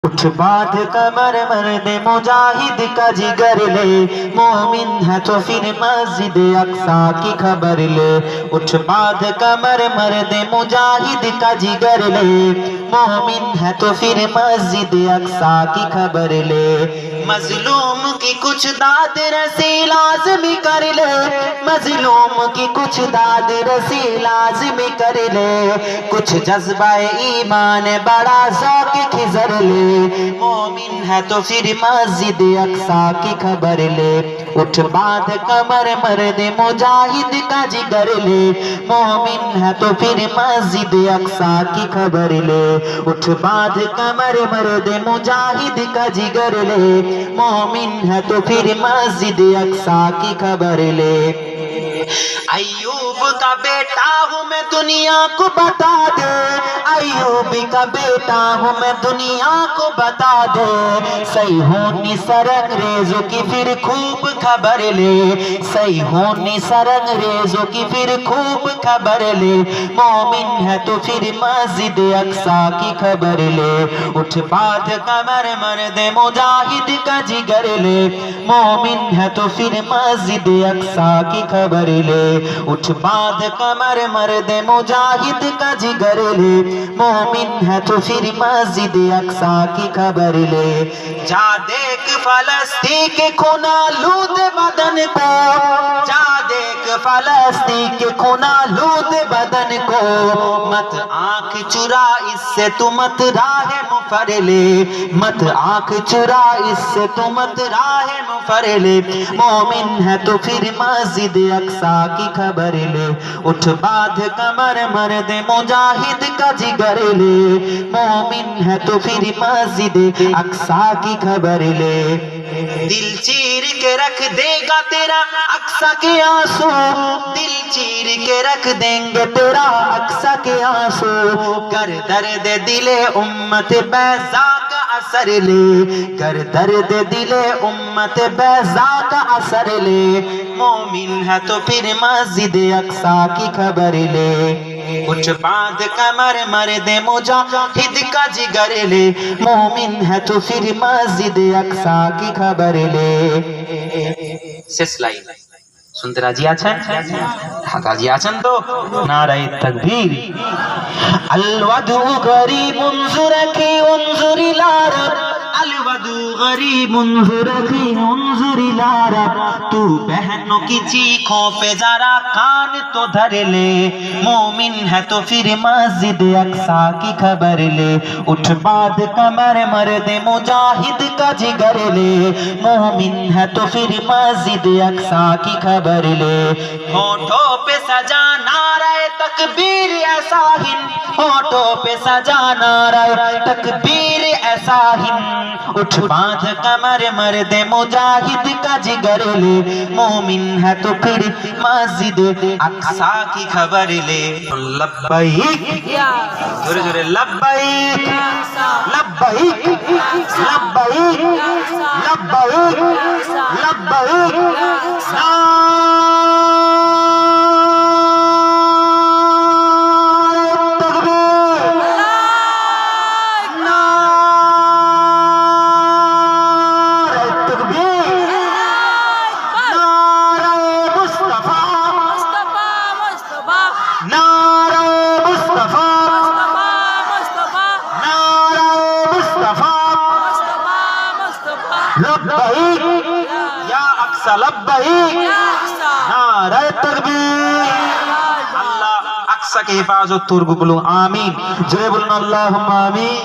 उठ बांध कमर मर्द मुजाहिद का जिगर ले, मोमिन है तो फिर मस्जिद अक्सा की खबर ले। उठ बांध कमर मर्द मुजाहिद का जिगर ले, मोमिन है तो फिर मस्जिद अक्सा की खबर ले। मजलूम की कुछ दाद रसी लाज़मी कर ले, मजलूम की कुछ दाद रसी लाज़मी कर ले। कुछ जज्बा ईमान बड़ा ज़ौक़ खिज़र ले, मोमिन है तो फिर मस्जिद अक्सा की खबर ले। उठ बांध कमर मर्द मुजाहिद का जिगर ले, मोमिन है तो फिर मस्जिद अक्सा की खबर ले। उठ बांध कमर मर्द मुजाहिद का जिगर ले, मोमिन है तो फिर मस्जिद अक्सा की खबर ले। अय्यूब का बेटा हूँ मैं दुनिया को बता दे, अय्यूब का बेटा हूँ मैं दुनिया को बता दे। सही होनी सरंगरेज़ों की फिर खूब खबर ले, सही होनी सरंगरेज़ों की फिर खूब खबर ले। मोमिन है तो फिर मस्जिद अक्सा की खबर ले। उठ बांध कमर मर्द मुजाहिद का जिगर ले, मोमिन है तो फिर मस्जिद अक्सा की खबर ले। उठ बांध कमर मर्द मुजाहिद का जिगर ले, मोमिन है तो फिर मस्जिद अक्सा की खबर ले। जा देख फलस्तीन के खूना लूद बदन को, जा देख फलस्तीन के खूना लूद बदन को। मत आंख चुरा इससे तू मत राह मुफर ले, मत आंख चुरा इससे तू मत राह मुफर ले। मोमिन है तो फिर मस्जिद अक्सा की खबर ले। उठ बांध कमर मर्द मुजाहिद का जिगर ले, मोमिन है तो फिर मस्जिद अक्सा की खबर ले। दिल चीर के रख देगा तेरा अक्सा के आंसू, दिल चीर के रख देंगे तेरा अक्सा के आंसू। कर दर्द दिले उम्मत बैज़ा का असर ले, कर दर्द दिले उम्मत बैज़ा का असर ले। मोमिन है तो फिर मस्जिद अक्सा की खबर ले। उठ बांध कमर मर्द मुजाहिद का जिगर ले, मोमिन है तो फिर मस्जिद अक्सा की खबर ले। শেষ লাইন শুনতে রাজি আছেন? রাজি আছেন তো? নারায়ে তাকবীর। আল ওয়াদু গরিবুন যুরাকি উনজুর ইলা রব, अल वदू गरीब उनजुरकी उनजुर इला रब। तू बहनों की चीखों पे जरा कान तो धर ले, मोमिन है तो फिर मस्जिद अक्सा की खबर ले। उठ बांध कमर मर्द मुजाहिद का जिगर ले, मोमिन है तो फिर मस्जिद अक्सा की खबर ले। होठों पे सजा नाराए तकबीर ऐसा हिंद, होठों पे सजा नाराए तकबीर ऐसा हिंद। उठ बांध कमर मर्द मुजाहिद का जिगर ले, मोमिन है तो फिर मस्जिद अक्सा की खबर ले। लब्बैक जोरे जोरे लब्बैक लब्बैक लब्बैक लब्बैक लब्बैक। लब्बैक या अक्सा लब्बैक, नारे तकबीर। अल्लाह अक्सा की हिफाजत तुर्गु बोलो आमीन। जय बोलो अल्लाहुम्मा आमीन।